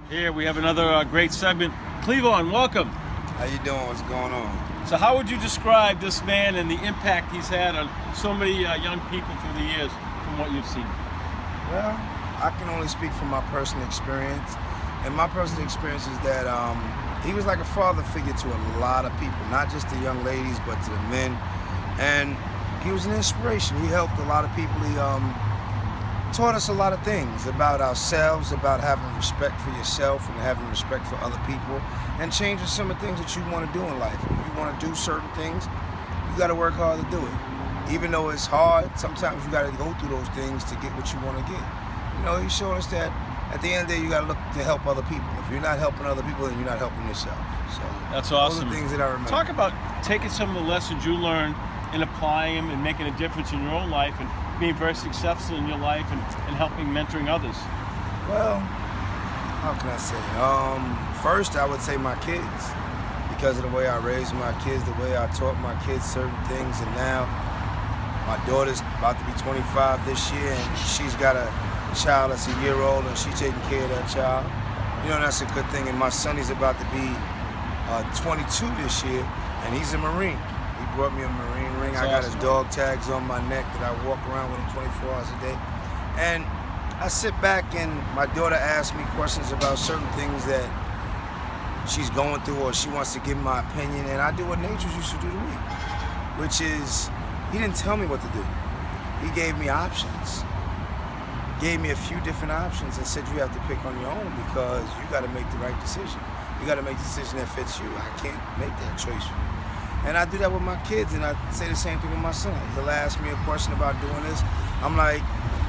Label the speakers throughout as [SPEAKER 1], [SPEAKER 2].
[SPEAKER 1] Here we have another great segment. Cleveland, welcome.
[SPEAKER 2] How you doing? What's going on?
[SPEAKER 1] So how would you describe this man and the impact he's had on so many young people through the years from what you've seen?
[SPEAKER 2] Well, I can only speak from my personal experience. And my personal experience is that he was like a father figure to a lot of people, not just the young ladies, but to the men. And he was an inspiration. He helped a lot of people. He taught us a lot of things about ourselves, about having respect for yourself and having respect for other people, and changing some of the things that you want to do in life. If you want to do certain things, you got to work hard to do it. Even though it's hard, sometimes you got to go through those things to get what you want to get. You know, he showed us that at the end of the day, you got to look to help other people. If you're not helping other people, then you're not helping yourself. So
[SPEAKER 1] that's awesome.
[SPEAKER 2] Those are things that I remember.
[SPEAKER 1] Talk about taking some of the lessons you learned and applying them and making a difference in your own life and being very successful in your life and helping mentoring others.
[SPEAKER 2] Well, how can I say? First, I would say my kids, because of the way I raised my kids, the way I taught my kids certain things, and now my daughter's about to be 25 this year, and she's got a child that's a year old, and she's taking care of that child. You know, that's a good thing. And my son, he's about to be 22 this year, and he's a Marine. He brought me a Marine ring.
[SPEAKER 1] That's
[SPEAKER 2] I got
[SPEAKER 1] awesome.
[SPEAKER 2] his dog tags on my neck that I walk around with him 24 hours a day. And I sit back and my daughter asks me questions about certain things that she's going through, or she wants to give my opinion, and I do what nature used to do to me, which is, he didn't tell me what to do. He gave me options. Gave me a few different options and said you have to pick on your own because you got to make the right decision. You got to make the decision that fits you. I can't make that choice for you. And I do that with my kids, and I say the same thing with my son. He'll ask me a question about doing this. I'm like,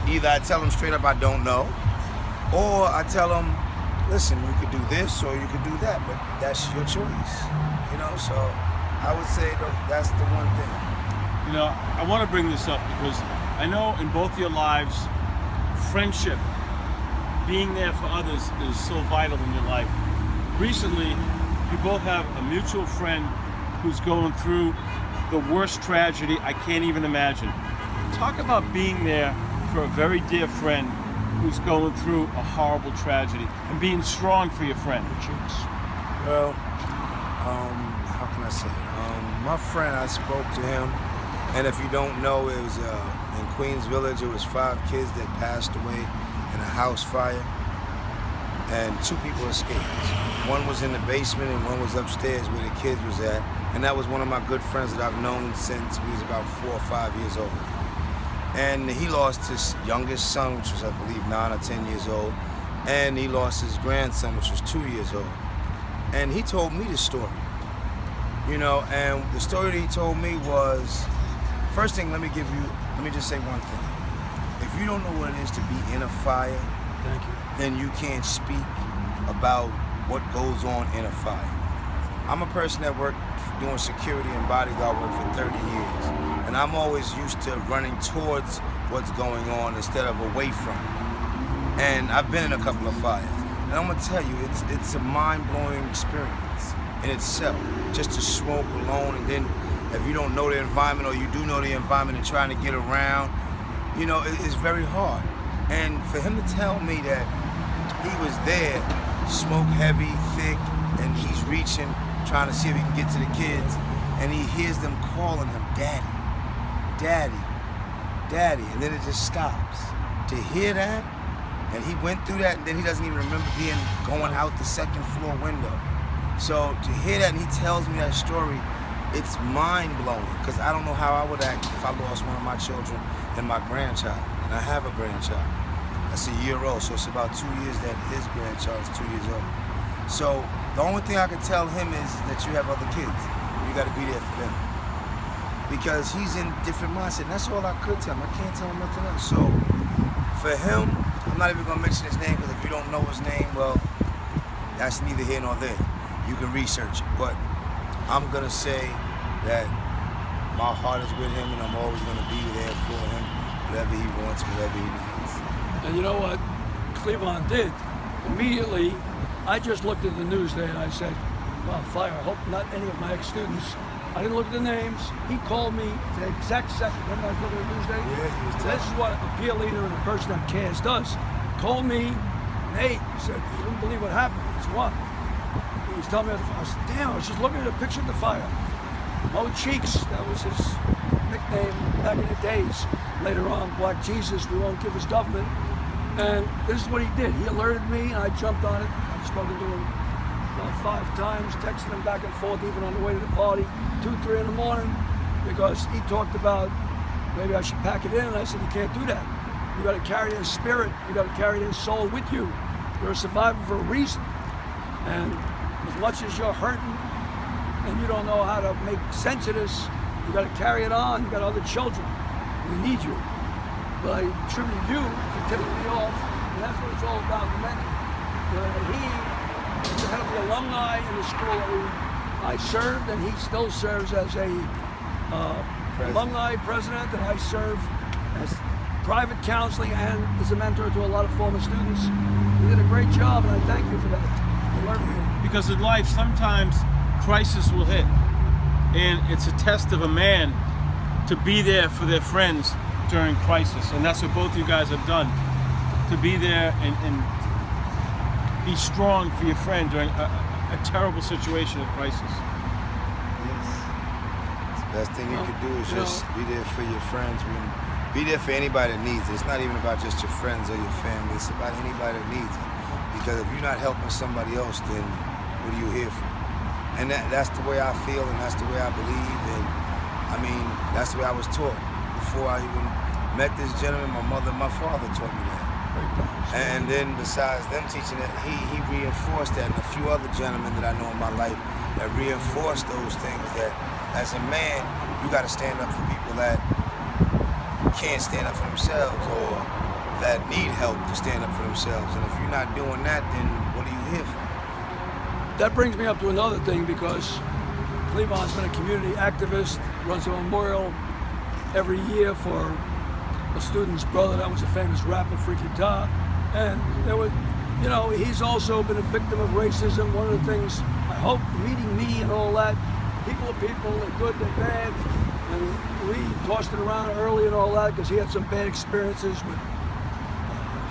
[SPEAKER 2] either I tell him straight up I don't know, or I tell him, listen, you could do this or you could do that, but that's your choice. You know, so I would say that's the one thing.
[SPEAKER 1] You know, I want to bring this up because I know in both your lives, friendship, being there for others is so vital in your life. Recently, you both have a mutual friend who's going through the worst tragedy I can't even imagine. Talk about being there for a very dear friend who's going through a horrible tragedy and being strong for your friend.
[SPEAKER 2] Well, how can I say it? My friend, I spoke to him, and if you don't know, it was in Queens Village. It was 5 kids that passed away in a house fire, and 2 people escaped. One was in the basement and one was upstairs where the kids was at, and that was one of my good friends that I've known since we was about 4 or 5 years old. And he lost his youngest son, which was, I believe, 9 or 10 years old, and he lost his grandson, which was 2 years old. And he told me the story, you know, and the story that he told me was, first thing, let me just say one thing. If you don't know what it is to be in a fire,
[SPEAKER 1] Thank you.
[SPEAKER 2] then you can't speak about what goes on in a fire. I'm a person that worked doing security and bodyguard work for 30 years, and I'm always used to running towards what's going on instead of away from it. And I've been in a couple of fires, and I'm gonna tell you, it's a mind-blowing experience in itself, just to smoke alone, and then if you don't know the environment or you do know the environment and trying to get around, you know, it's very hard. And for him to tell me that he was there, smoke heavy, thick, and he's reaching, trying to see if he can get to the kids, and he hears them calling him, Daddy, Daddy, Daddy, and then it just stops. To hear that, and he went through that, and then he doesn't even remember going out the second floor window. So to hear that, and he tells me that story, it's mind-blowing, because I don't know how I would act if I lost one of my children and my grandchild, and I have a grandchild. That's a year old, so it's about 2 years that his grandchild is 2 years old. So the only thing I can tell him is that you have other kids. You got to be there for them. Because he's in a different mindset, and that's all I could tell him. I can't tell him nothing else. So for him, I'm not even going to mention his name, because if you don't know his name, well, that's neither here nor there. You can research it. But I'm going to say that my heart is with him, and I'm always going to be there for him, whatever he wants, whatever he needs.
[SPEAKER 3] And you know what Cleveland did? Immediately, I just looked at the news there and I said, wow, fire, I hope not any of my ex-students. I didn't look at the names. He called me the exact second. Remember I was looking at the news day?
[SPEAKER 2] Yeah, he was
[SPEAKER 3] This is what a peer leader and a person that cares does. Called me Nate, he said, you don't believe what happened. I said, what? He was telling me about the fire. I said, damn, I was just looking at a picture of the fire. Mo Cheeks, that was his nickname back in the days. Later on, Black Jesus, we won't give his government. And this is what he did. He alerted me, and I jumped on it. I've spoken to him about 5 times, texted him back and forth, even on the way to the party, 2, 3 in the morning, because he talked about maybe I should pack it in, and I said, you can't do that. You got to carry their spirit. You got to carry their soul with you. You're a survivor for a reason. And as much as you're hurting and you don't know how to make sense of this, you got to carry it on. You got other children. We need you. But I attribute you for tipping me off, and that's what it's all about, the mentor. He is the head of the alumni in the school that I served, and he still serves as a alumni president, and I serve as private counseling and as a mentor to a lot of former students. You did a great job, and I thank you for that. I learned from you.
[SPEAKER 1] Because in life, sometimes crisis will hit, and it's a test of a man to be there for their friends during crisis, and that's what both you guys have done, to be there and be strong for your friend during a terrible situation of crisis.
[SPEAKER 2] Yes. The best thing you could do is just be there for your friends. Be there for anybody that needs it. It's not even about just your friends or your family. It's about anybody that needs it. Because if you're not helping somebody else, then what are you here for? And that's the way I feel, and that's the way I believe, and I mean, that's the way I was taught. Before I even met this gentleman, my mother and my father taught me that. And then besides them teaching it, he reinforced that, and a few other gentlemen that I know in my life that reinforced those things, that as a man, you got to stand up for people that can't stand up for themselves or that need help to stand up for themselves. And if you're not doing that, then what are you here for?
[SPEAKER 3] That brings me up to another thing, because Cleavon's been a community activist, runs a memorial every year for a student's brother that was a famous rapper, Freaky Tah. And there was, he's also been a victim of racism. One of the things, I hope, meeting me and all that, people are people, they're good, they're bad. And we tossed it around early and all that because he had some bad experiences with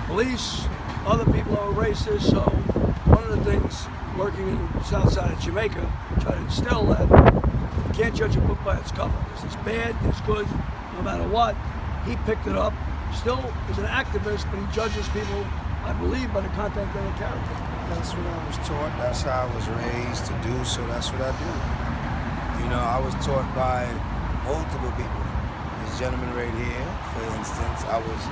[SPEAKER 3] police, other people who are racist. So one of the things, working in the south side of Jamaica, try to instill that you can't judge a book by its cover. It's bad, it's good, no matter what. He picked it up, still is an activist, but he judges people, I believe, by the content of their character.
[SPEAKER 2] That's what I was taught, that's how I was raised to do, so that's what I do. I was taught by multiple people. This gentleman right here, for instance, I was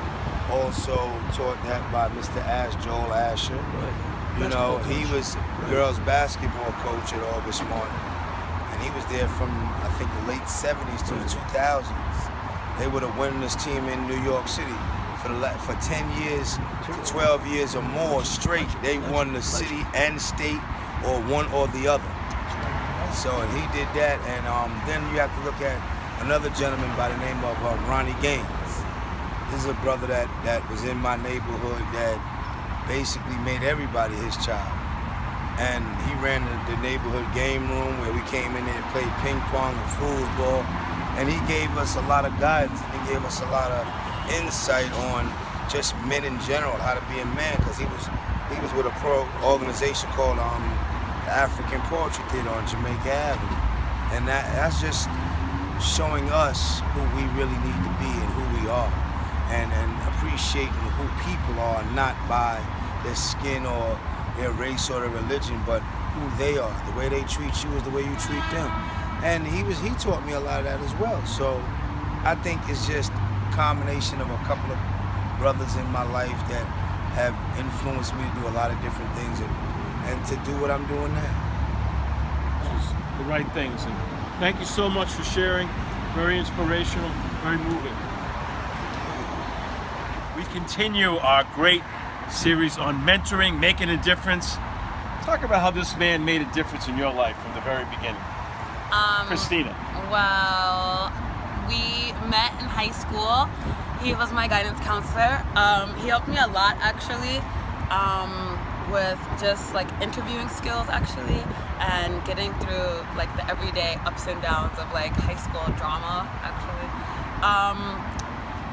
[SPEAKER 2] also taught that by Mr. Joel Asher.
[SPEAKER 3] Right.
[SPEAKER 2] He was girls basketball coach at August Martin. And he was there from, I think, the late 70s to the 2000s. They were the winningest team in New York City for 10 years to 12 years or more straight. They won the city and state, or one or the other. So he did that, and then you have to look at another gentleman by the name of Ronnie Gaines. This is a brother that was in my neighborhood that basically made everybody his child. And he ran the neighborhood game room where we came in there and played ping pong and foosball. And he gave us a lot of guidance. He gave us a lot of insight on just men in general, how to be a man, because he was with a pro organization called the African Poetry Theater on Jamaica Avenue. And that's just showing us who we really need to be and who we are. And appreciating who people are, not by their skin or their race or their religion, but who they are. The way they treat you is the way you treat them. And he taught me a lot of that as well. So I think it's just a combination of a couple of brothers in my life that have influenced me to do a lot of different things and to do what I'm doing now.
[SPEAKER 1] Just the right things. And thank you so much for sharing. Very inspirational, very moving. We continue our great series on mentoring, making a difference. Talk about how this man made a difference in your life from the very beginning. Christina.
[SPEAKER 4] Well, we met in high school. He was my guidance counselor. He helped me a lot, actually, with just like interviewing skills, actually, and getting through like the everyday ups and downs of like high school drama, actually.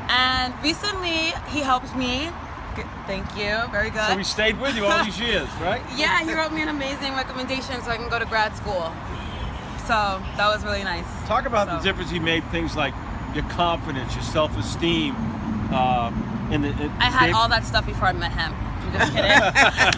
[SPEAKER 4] And recently, he helped me Good. Thank you. Very good.
[SPEAKER 1] So he stayed with you all these years, right?
[SPEAKER 4] Yeah, he wrote me an amazing recommendation so I can go to grad school. So that was really nice.
[SPEAKER 1] Talk about the
[SPEAKER 4] So-
[SPEAKER 1] difference he made. Things like your confidence, your self-esteem.
[SPEAKER 4] I had all that stuff before I met him. I'm just kidding.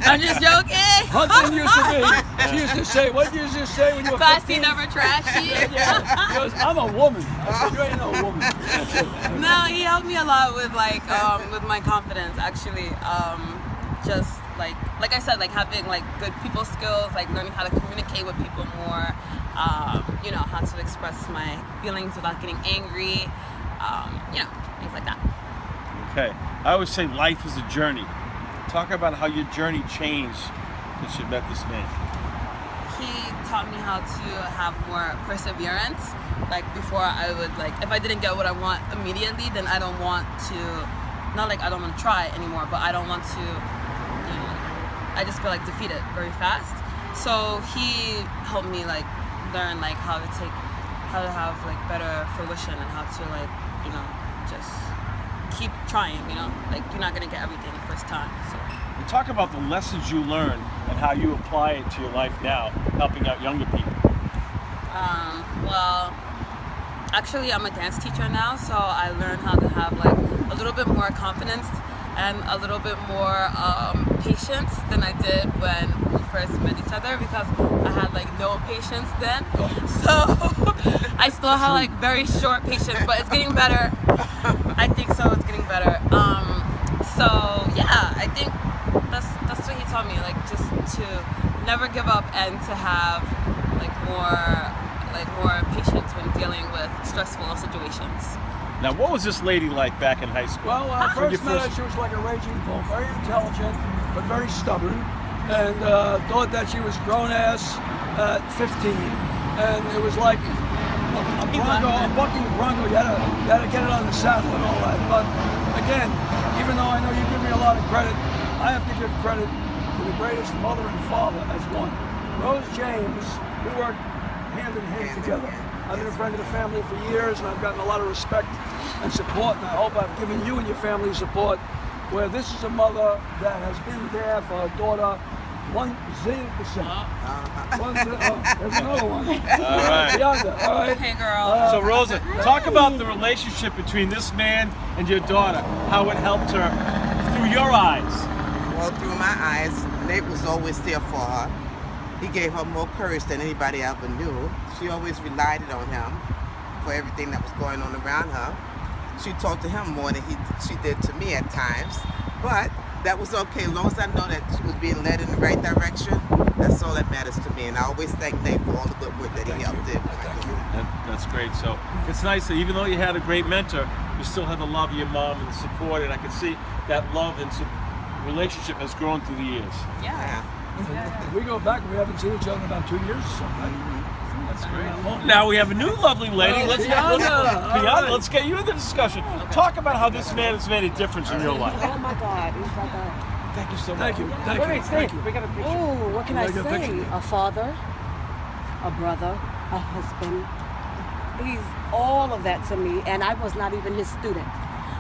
[SPEAKER 4] I'm just joking.
[SPEAKER 3] Hudson used to be. She used to say, what did you just say when you were
[SPEAKER 4] Classy,
[SPEAKER 3] 15?
[SPEAKER 4] never trashy.
[SPEAKER 3] Yeah. He goes, I'm a woman. I said, you ain't no woman. That's it.
[SPEAKER 4] No, he helped me a lot with with my confidence actually. Just like I said, like having like good people skills, like learning how to communicate with people more. You know, how to express my feelings without getting angry. You know, things like that.
[SPEAKER 1] Okay. I always say life is a journey. Talk about how your journey changed since you met this man.
[SPEAKER 4] He taught me how to have more perseverance. Like before I would if I didn't get what I want immediately, then I don't want to, not like I don't want to try anymore, but I don't want to, you know, I just feel like defeated very fast. So he helped me learn how to have better fruition and how to you know, just keep trying, you know, you're not gonna get everything the first time. So
[SPEAKER 1] We talk about the lessons you learn and how you apply it to your life now, helping out younger people.
[SPEAKER 4] well, actually I'm a dance teacher now, so I learned how to have a little bit more confidence and a little bit more patience than I did when we first met each other, because I had no patience then. So I still have very short patience, but it's getting better. I think so. It's getting better. So yeah, I think that's what he taught me, just to never give up and to have more patience when dealing with stressful situations.
[SPEAKER 1] Now, what was this lady like back in high school?
[SPEAKER 3] Well, when I
[SPEAKER 1] When you
[SPEAKER 3] first met her, she was like a raging bull, very intelligent, but very stubborn, and thought that she was grown-ass at 15. And it was like a bronco, a bucking bronco. You had to get it on the saddle and all that. But again, even though I know you give me a lot of credit, I have to give credit to the greatest mother and father as one. Rose James, we worked hand in hand together. I've been a friend of the family for years, and I've gotten a lot of respect and support, and I hope I've given you and your family support, where this is a mother that has been there for her daughter 1,000,000%. There's another one.
[SPEAKER 1] All right.
[SPEAKER 3] Beyond that, all right?
[SPEAKER 4] Hey girl.
[SPEAKER 1] So, Rosa, talk about the relationship between this man and your daughter, how it helped her through your eyes.
[SPEAKER 5] Well, through my eyes, Nate was always there for her. He gave her more courage than anybody ever knew. She always relied on him for everything that was going on around her. She talked to him more than she did to me at times, but that was okay. As long as I know that she was being led in the right direction, that's all that matters to me. And I always thank Nate for all the good work that he helped do.
[SPEAKER 1] That's great. So it's nice that even though you had a great mentor, you still had the love of your mom and the support, and I can see that love and relationship has grown through the years.
[SPEAKER 4] Yeah.
[SPEAKER 3] We go back, we haven't seen each other in about 2 years or so, right?
[SPEAKER 1] That's great. Now we have a new lovely lady. Let's
[SPEAKER 3] Bianca.
[SPEAKER 1] let's get you in the discussion. Talk about how this man has made a difference in your life.
[SPEAKER 6] Oh my God, he's like a.
[SPEAKER 1] Thank you so much.
[SPEAKER 3] Thank you, thank you, thank you.
[SPEAKER 6] Oh, what can I
[SPEAKER 3] Like a
[SPEAKER 6] say?
[SPEAKER 3] picture.
[SPEAKER 6] A father, a brother, a husband. He's all of that to me, and I was not even his student.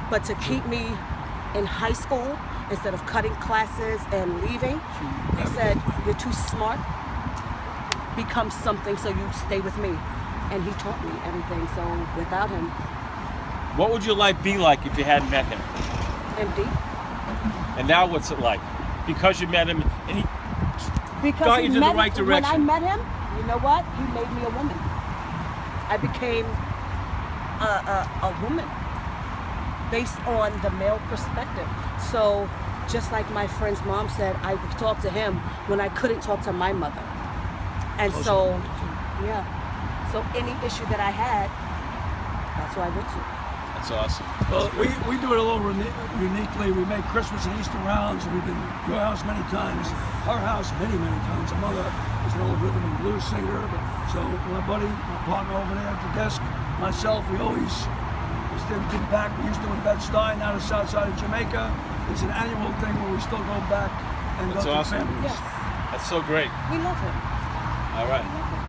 [SPEAKER 6] But to keep me in high school instead of cutting classes and leaving, he said, "You're too smart. Become something so you stay with me." And he taught me everything. So without him,
[SPEAKER 1] What would your life be like if you hadn't met him?
[SPEAKER 6] empty.
[SPEAKER 1] And now what's it like? Because you met him and he
[SPEAKER 6] Because
[SPEAKER 1] got
[SPEAKER 6] he
[SPEAKER 1] you to the
[SPEAKER 6] met-
[SPEAKER 1] right
[SPEAKER 6] When I
[SPEAKER 1] direction.
[SPEAKER 6] met him, you know what? He made me a woman. I became a woman based on the male perspective. So just like my friend's mom said, I would talk to him when I couldn't talk to my mother. And so, yeah. So any issue that I had, that's who I went to.
[SPEAKER 1] That's awesome.
[SPEAKER 3] Well, we do it a little uniquely. We make Christmas and Easter rounds. We've been to your house many times, her house many times. Her mother is an old rhythm and blues singer. So my buddy, my partner over there at the desk, myself, we always used to give back. We used to in Bed-Stuy, now the south side of Jamaica. It's an annual thing where we still go back and
[SPEAKER 1] That's
[SPEAKER 3] go
[SPEAKER 1] awesome.
[SPEAKER 3] to families.
[SPEAKER 6] Yes,
[SPEAKER 1] That's so great.
[SPEAKER 6] we love him.
[SPEAKER 1] All right.
[SPEAKER 6] We love him.